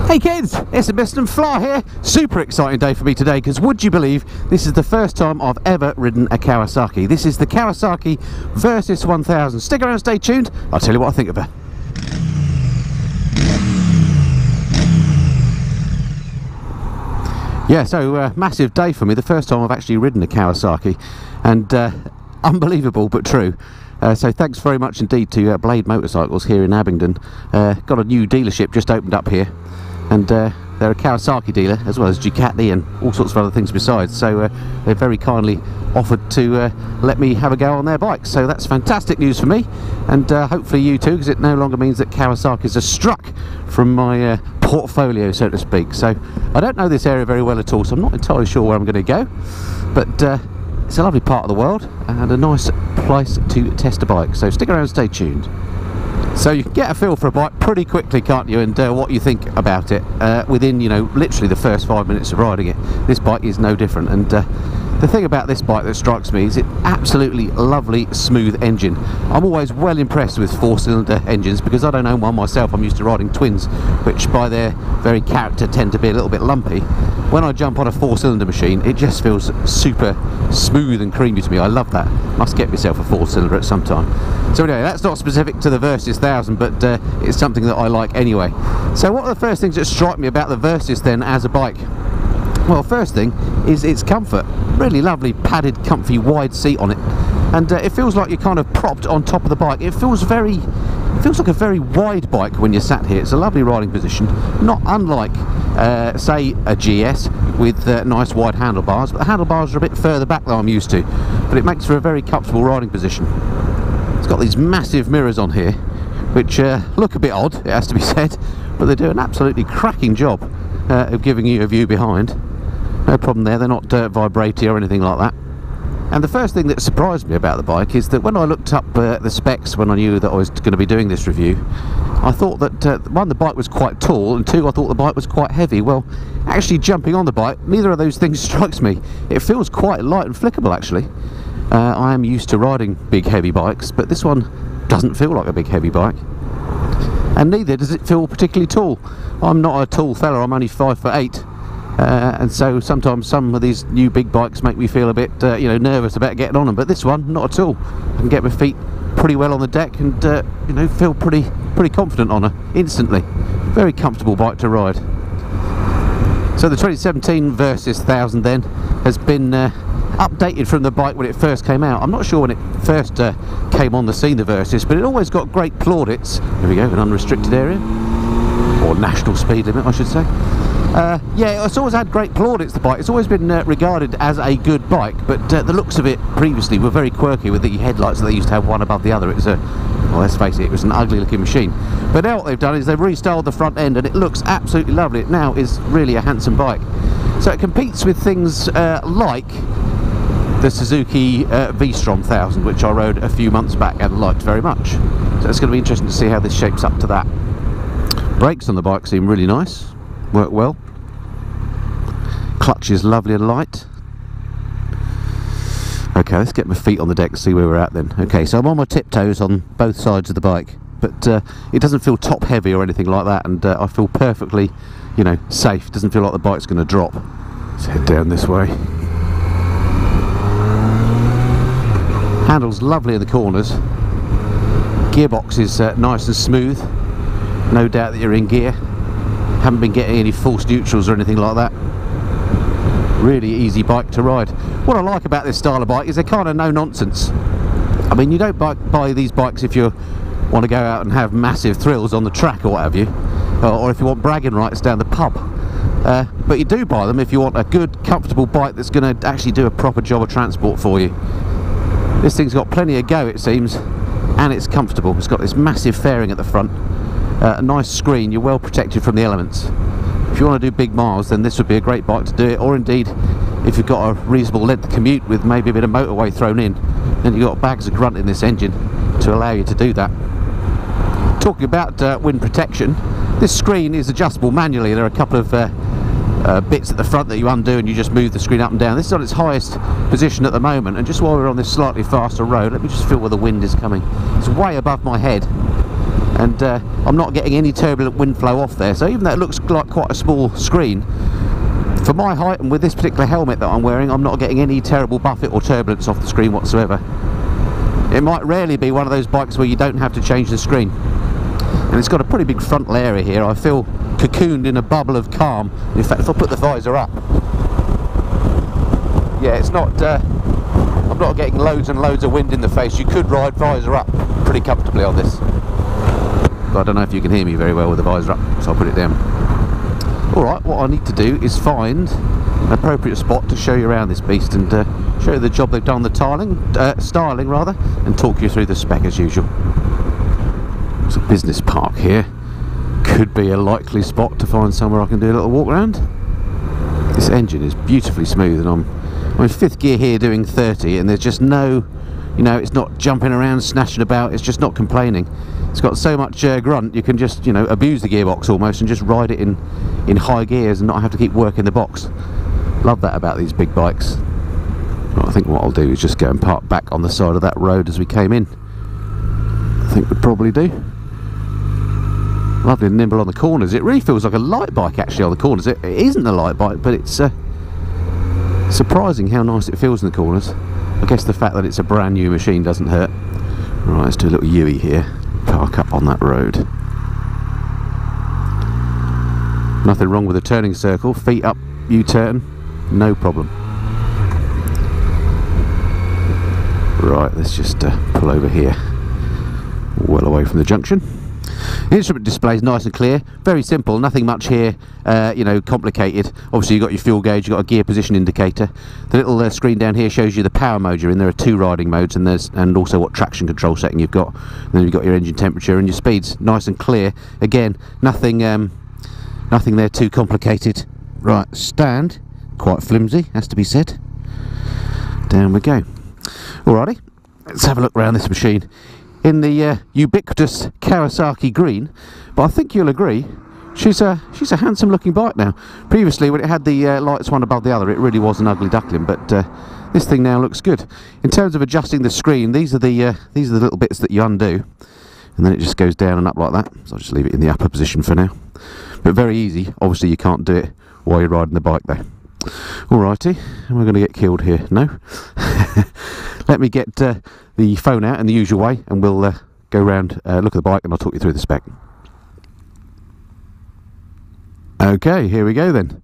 Hey kids, it's Abingdon Fly here. Super exciting day for me today because would you believe this is the first time I've ever ridden a Kawasaki. This is the Kawasaki Versys 1000. Stick around, stay tuned, I'll tell you what I think of her. Yeah, so massive day for me, the first time I've actually ridden a Kawasaki, and unbelievable but true. So thanks very much indeed to Blade Motorcycles here in Abingdon. Got a new dealership just opened up here, and they're a Kawasaki dealer as well as Ducati and all sorts of other things besides, so they very kindly offered to let me have a go on their bikes, so that's fantastic news for me, and hopefully you too, because it no longer means that Kawasaki's are struck from my portfolio, so to speak. So I don't know this area very well at all, so I'm not entirely sure where I'm going to go, but it's a lovely part of the world and a nice place to test a bike, so stick around and stay tuned. So you can get a feel for a bike pretty quickly, can't you, and what you think about it within, you know, literally the first 5 minutes of riding it. This bike is no different, and the thing about this bike that strikes me is it absolutely lovely smooth engine. I'm always well impressed with 4-cylinder engines because I don't own one myself. I'm used to riding twins, which by their very character tend to be a little bit lumpy. When I jump on a 4-cylinder machine, it just feels super smooth and creamy to me. I love that. Must get myself a 4-cylinder at some time. So anyway, that's not specific to the Versys 1000, but it's something that I like anyway. So what are the first things that strike me about the Versys then as a bike? Well, first thing is its comfort. Really lovely padded comfy wide seat on it, and it feels like you're kind of propped on top of the bike. It feels like a very wide bike when you're sat here. It's a lovely riding position, not unlike say a GS with nice wide handlebars, but the handlebars are a bit further back than I'm used to, but it makes for a very comfortable riding position. It's got these massive mirrors on here which look a bit odd, it has to be said, but they do an absolutely cracking job of giving you a view behind. No problem there, they're not vibrating or anything like that. And the first thing that surprised me about the bike is that when I looked up the specs when I knew that I was going to be doing this review, I thought that one, the bike was quite tall, and two, I thought the bike was quite heavy. Well, actually jumping on the bike, neither of those things strikes me. It feels quite light and flickable actually. I am used to riding big heavy bikes, but this one doesn't feel like a big heavy bike. And neither does it feel particularly tall. I'm not a tall fella, I'm only 5'8". And so sometimes some of these new big bikes make me feel a bit you know, nervous about getting on them, but this one, not at all. I can get my feet pretty well on the deck and you know, feel pretty confident on her instantly. Very comfortable bike to ride. So the 2017 Versys 1000 then has been updated from the bike when it first came out. I'm not sure when it first came on the scene, the Versys, but it always got great plaudits. There we go, an unrestricted area, or national speed limit I should say. Yeah, it's always had great plaudits, the bike. It's always been regarded as a good bike, but the looks of it previously were very quirky with the headlights that they used to have one above the other. It was a, well, let's face it was an ugly looking machine. But now what they've done is they've restyled the front end and it looks absolutely lovely. It now is really a handsome bike. So it competes with things like the Suzuki V-Strom 1000, which I rode a few months back and liked very much. So it's going to be interesting to see how this shapes up to that. Brakes on the bike seem really nice, work well. Clutch is lovely and light. Okay, let's get my feet on the deck and see where we're at then. Okay, so I'm on my tiptoes on both sides of the bike, but it doesn't feel top heavy or anything like that, and I feel perfectly, you know, safe. It doesn't feel like the bike's going to drop. Let's head down this way. Handles lovely in the corners. Gearbox is nice and smooth. No doubt that you're in gear. Haven't been getting any false neutrals or anything like that. Really easy bike to ride. What I like about this style of bike is they're kind of no nonsense. I mean, you don't buy these bikes if you want to go out and have massive thrills on the track or what have you, or if you want bragging rights down the pub. But you do buy them if you want a good, comfortable bike that's going to actually do a proper job of transport for you. This thing's got plenty of go, it seems, and it's comfortable. It's got this massive fairing at the front, a nice screen. You're well protected from the elements. If you want to do big miles, then this would be a great bike to do it, or indeed if you've got a reasonable length commute with maybe a bit of motorway thrown in, then you've got bags of grunt in this engine to allow you to do that. Talking about wind protection, this screen is adjustable manually. There are a couple of bits at the front that you undo and you just move the screen up and down. This is on its highest position at the moment, and just while we're on this slightly faster road, let me just feel where the wind is coming. It's way above my head. and I'm not getting any turbulent wind flow off there. So even though it looks like quite a small screen, for my height and with this particular helmet that I'm wearing, I'm not getting any terrible buffet or turbulence off the screen whatsoever. It might rarely be one of those bikes where you don't have to change the screen. And it's got a pretty big frontal area here. I feel cocooned in a bubble of calm. In fact, if I put the visor up, yeah, it's not, I'm not getting loads and loads of wind in the face. You could ride visor up pretty comfortably on this. But I don't know if you can hear me very well with the visor up, so I'll put it down. Alright, what I need to do is find an appropriate spot to show you around this beast and show you the job they've done on the styling rather, and talk you through the spec as usual. It's a business park here. Could be a likely spot to find somewhere I can do a little walk around. This engine is beautifully smooth, and I'm in 5th gear here doing 30, and there's just no, you know, it's not jumping around, snatching about, it's just not complaining. It's got so much grunt, you can just, you know, abuse the gearbox almost and just ride it in high gears and not have to keep working the box. Love that about these big bikes. Well, I think what I'll do is just go and park back on the side of that road as we came in. I think we'd probably do. Lovely and nimble on the corners. It really feels like a light bike actually on the corners. It isn't a light bike, but it's surprising how nice it feels in the corners. I guess the fact that it's a brand new machine doesn't hurt. Right, let's do a little U-ey here. Park up on that road. Nothing wrong with a turning circle. Feet up, U-turn, no problem. Right, let's just pull over here. Well away from the junction. The instrument display is nice and clear, very simple, nothing much here, you know, complicated. Obviously you've got your fuel gauge, you've got a gear position indicator. The little screen down here shows you the power mode you're in. There are 2 riding modes, and also what traction control setting you've got. And then you've got your engine temperature and your speeds, nice and clear. Again, nothing there too complicated. Right, stand, quite flimsy, has to be said. Down we go. Alrighty, let's have a look around this machine in the ubiquitous Kawasaki green, but I think you'll agree she's a handsome looking bike now. Previously, when it had the lights one above the other, it really was an ugly duckling, but this thing now looks good. In terms of adjusting the screen, these are the little bits that you undo, and then it just goes down and up like that. So I'll just leave it in the upper position for now. But very easy. Obviously, you can't do it while you're riding the bike though. Alrighty, am I going to get killed here? No. Let me get the phone out in the usual way, and we'll go round, look at the bike, and I'll talk you through the spec. Okay, here we go then.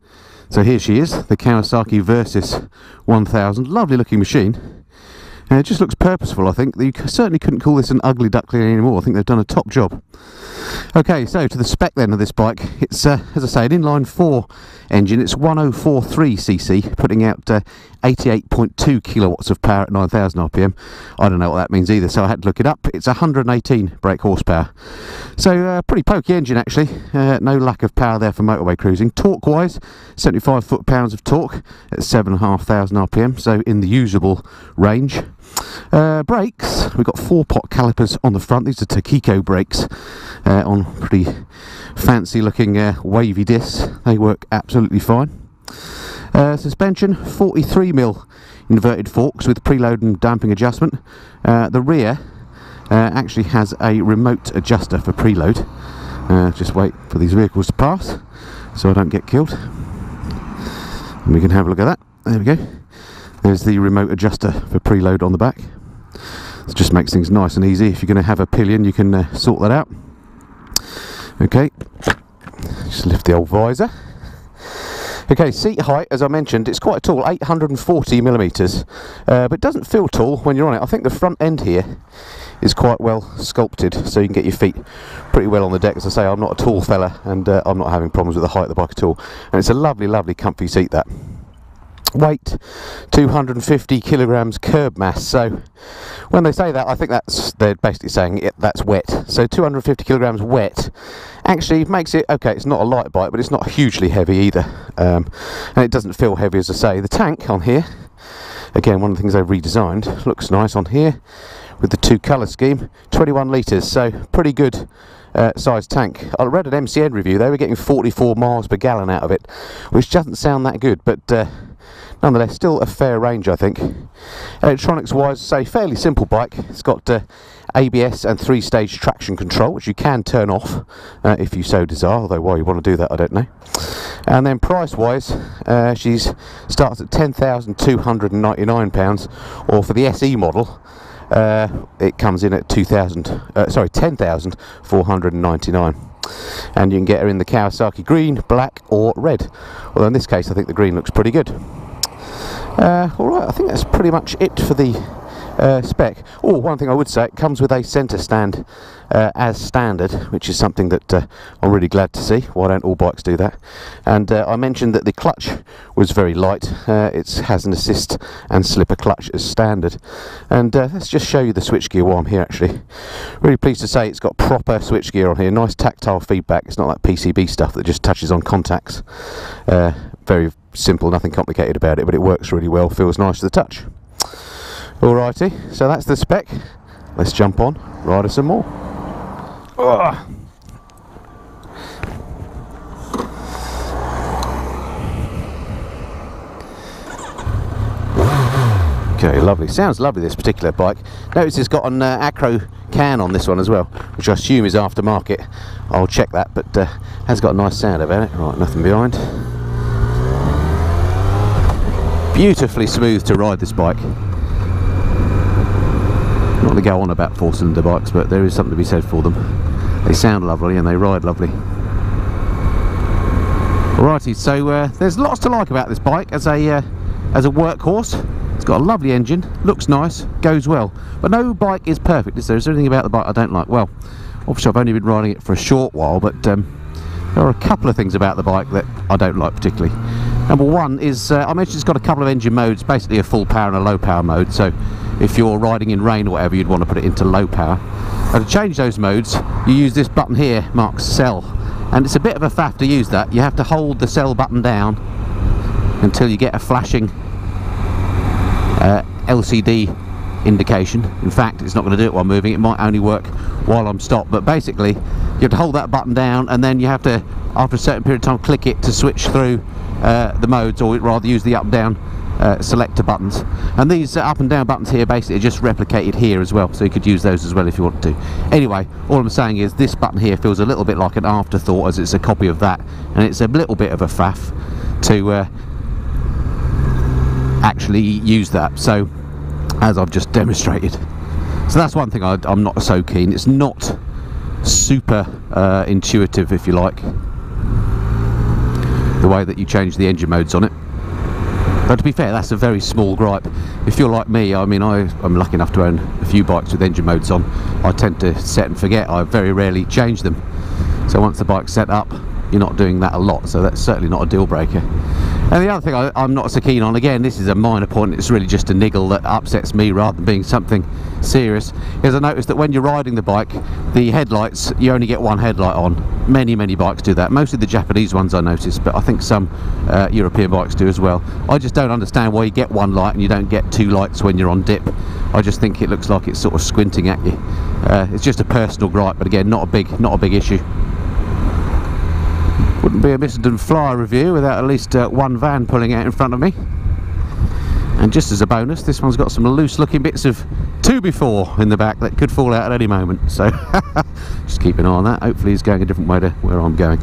So here she is, the Kawasaki Versys 1000. Lovely looking machine. It just looks purposeful, I think. You certainly couldn't call this an ugly duckling anymore. I think they've done a top job. Okay, so to the spec then of this bike. It's, as I say, an inline 4 engine. It's 1043cc, putting out 88.2 kilowatts of power at 9,000 RPM. I don't know what that means either, so I had to look it up. It's 118 brake horsepower. So, pretty pokey engine actually. No lack of power there for motorway cruising. Torque-wise, 75 foot-pounds of torque at 7,500 RPM, so in the usable range. Brakes, we've got 4-pot calipers on the front. These are Takiko brakes on pretty fancy looking wavy discs. They work absolutely fine. Suspension, 43mm inverted forks with preload and damping adjustment. The rear actually has a remote adjuster for preload. Just wait for these vehicles to pass so I don't get killed. And we can have a look at that. There we go. There's the remote adjuster for preload on the back. It just makes things nice and easy. If you're going to have a pillion, you can sort that out. Okay, just lift the old visor. Okay, seat height, as I mentioned, it's quite tall, 840mm, but it doesn't feel tall when you're on it. I think the front end here is quite well sculpted, so you can get your feet pretty well on the deck. As I say, I'm not a tall fella, and I'm not having problems with the height of the bike at all. And it's a lovely, lovely comfy seat, that. Weight, 250 kilograms curb mass. So when they say that, I think they're basically saying that's wet. So 250 kilograms wet actually makes it okay. It's not a light bike, but it's not hugely heavy either, and it doesn't feel heavy, as I say. The tank on here, again, one of the things they've redesigned, looks nice on here with the 2 colour scheme. 21 litres, so pretty good size tank. I read an MCN review, they were getting 44 miles per gallon out of it, which doesn't sound that good, but nonetheless, still a fair range, I think. Electronics wise, say, fairly simple bike. It's got ABS and 3-stage traction control, which you can turn off if you so desire, although why you want to do that I don't know. And then price wise, she starts at £10,299, or for the SE model it comes in at £10,499, and you can get her in the Kawasaki green, black or red, although in this case I think the green looks pretty good. Alright, I think that's pretty much it for the spec. Oh, one thing I would say, it comes with a centre stand as standard, which is something that I'm really glad to see. Why don't all bikes do that? And I mentioned that the clutch was very light. It has an assist and slipper clutch as standard. And let's just show you the switchgear while I'm here actually. Really pleased to say it's got proper switchgear on here, nice tactile feedback. It's not like PCB stuff that just touches on contacts. Very simple, nothing complicated about it, but it works really well, feels nice to the touch. Alrighty, so that's the spec. Let's jump on, ride her some more. Ugh. Okay, lovely. Sounds lovely, this particular bike. Notice it's got an acro can on this one as well, which I assume is aftermarket. I'll check that, but has got a nice sound about it. Right, nothing behind. Beautifully smooth to ride this bike. Not to go on about 4-cylinder bikes, but there is something to be said for them. They sound lovely and they ride lovely. Alrighty, so there's lots to like about this bike as a workhorse. It's got a lovely engine, looks nice, goes well, but no bike is perfect, is there? Is there anything about the bike I don't like? Well, obviously I've only been riding it for a short while, but there are a couple of things about the bike that I don't like particularly. Number one is, I mentioned it's got a couple of engine modes, basically a full power and a low power mode, so if you're riding in rain or whatever, you'd want to put it into low power. And to change those modes, you use this button here, marked cell, and it's a bit of a faff to use that. You have to hold the cell button down until you get a flashing LCD indication. In fact, it's not going to do it while moving, it might only work while I'm stopped, but basically you have to hold that button down and then you have to, after a certain period of time, click it to switch through the modes, or rather use the up and down selector buttons. And these up and down buttons here basically are just replicated here as well, so you could use those as well if you want to. Anyway, all I'm saying is this button here feels a little bit like an afterthought, as it's a copy of that, and it's a little bit of a faff to actually use that, so as I've just demonstrated. So that's one thing I'm not so keen. It's not super intuitive, if you like, the way that you change the engine modes on it. But to be fair, that's a very small gripe. If you're like me, I mean, I'm lucky enough to own a few bikes with engine modes on. I tend to set and forget. I very rarely change them. So once the bike's set up, you're not doing that a lot, so that's certainly not a deal breaker. And the other thing I'm not so keen on, again, this is a minor point, it's really just a niggle that upsets me rather than being something serious, is I noticed that when you're riding the bike, the headlights, you only get one headlight on. Many bikes do that, mostly the Japanese ones I noticed, but I think some European bikes do as well. I just don't understand why you get one light and you don't get two lights when you're on dip. I just think it looks like it's sort of squinting at you. It's just a personal gripe, but again, not a big issue. Wouldn't be a Missenden Flyer review without at least one van pulling out in front of me. And just as a bonus, this one's got some loose looking bits of 2x4 in the back that could fall out at any moment, so just keep an eye on that. Hopefully he's going a different way to where I'm going.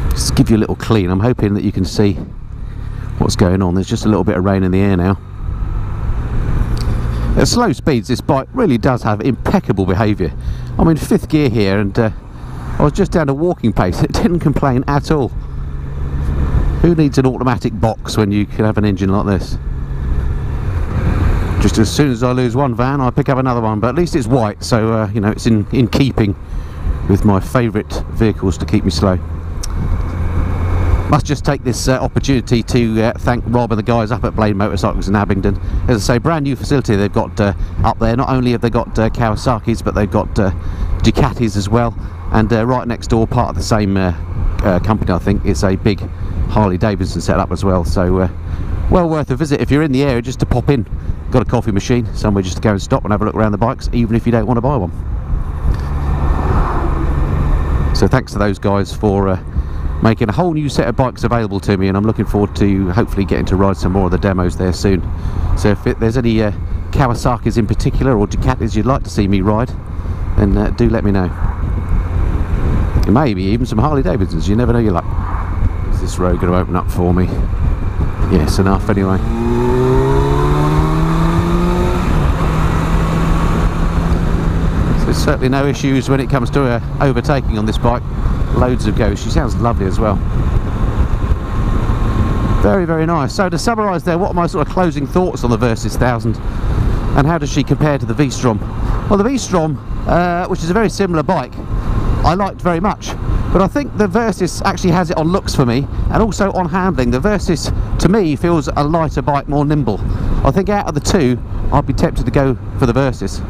Just give you a little clean. I'm hoping that you can see what's going on. There's just a little bit of rain in the air now. At slow speeds, this bike really does have impeccable behaviour. I'm in 5th gear here, and I was just down to walking pace. It didn't complain at all. Who needs an automatic box when you can have an engine like this? Just as soon as I lose one van, I pick up another one, but at least it's white, so you know, it's in keeping with my favourite vehicles to keep me slow. Must just take this opportunity to thank Rob and the guys up at Blade Motorcycles in Abingdon. As I say, brand new facility they've got up there. Not only have they got Kawasaki's, but they've got Ducatis as well. And right next door, part of the same company, I think, it's a big Harley Davidson setup as well. So well worth a visit if you're in the area, just to pop in. Got a coffee machine, somewhere just to go and stop and have a look around the bikes, even if you don't want to buy one. So thanks to those guys for making a whole new set of bikes available to me, and I'm looking forward to hopefully getting to ride some more of the demos there soon. So if there's any Kawasaki's in particular, or Ducatis you'd like to see me ride, then do let me know. Maybe even some Harley Davidsons, you never know your luck. Is this road going to open up for me? Yes, enough anyway. So there's certainly no issues when it comes to overtaking on this bike. Loads of go. She sounds lovely as well. Very, very nice. So to summarise there, what are my sort of closing thoughts on the Versys 1000, and how does she compare to the V-Strom? Well, the V-Strom, which is a very similar bike, I liked very much, but I think the Versys actually has it on looks for me, and also on handling. The Versys, to me, feels a lighter bike, more nimble. I think out of the two, I'd be tempted to go for the Versys.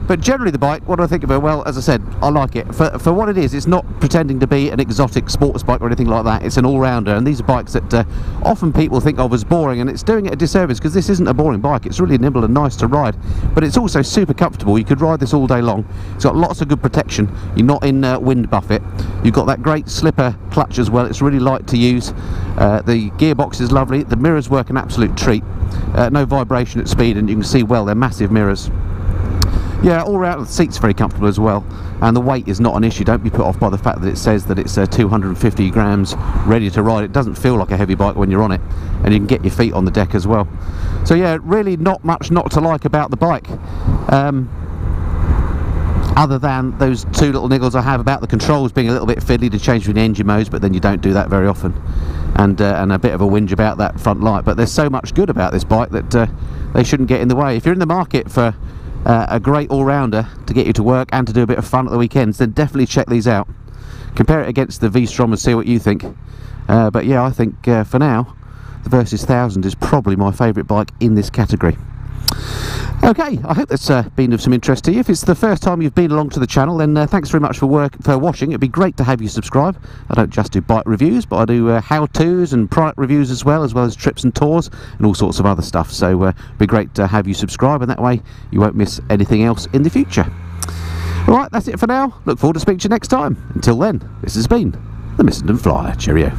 But generally the bike, what do I think of her? Well, as I said, I like it. For what it is, it's not pretending to be an exotic sports bike or anything like that. It's an all-rounder, and these are bikes that often people think of as boring, and it's doing it a disservice, because this isn't a boring bike. It's really nimble and nice to ride, but it's also super comfortable. You could ride this all day long. It's got lots of good protection. You're not in wind buffet. You've got that great slipper clutch as well. It's really light to use. The gearbox is lovely. The mirrors work an absolute treat. No vibration at speed, and you can see well, they're massive mirrors. Yeah, all round, the seat's very comfortable as well, and the weight is not an issue. Don't be put off by the fact that it says that it's 250 grams ready to ride. It doesn't feel like a heavy bike when you're on it, and you can get your feet on the deck as well. So yeah, really not much not to like about the bike, other than those two little niggles I have about the controls being a little bit fiddly to change between engine modes, but then you don't do that very often, and a bit of a whinge about that front light. But there's so much good about this bike that they shouldn't get in the way. If you're in the market for a great all-rounder to get you to work and to do a bit of fun at the weekends, then definitely check these out. Compare it against the V-Strom and see what you think. But yeah, I think for now the Versys 1000 is probably my favourite bike in this category. Okay, I hope that's been of some interest to you. If it's the first time you've been along to the channel, then thanks very much for watching. It'd be great to have you subscribe. I don't just do bike reviews, but I do how-tos and product reviews as well as trips and tours and all sorts of other stuff. So it'd be great to have you subscribe, and that way you won't miss anything else in the future. Alright, that's it for now. Look forward to speaking to you next time. Until then, this has been the Missenden Flyer. Cheerio.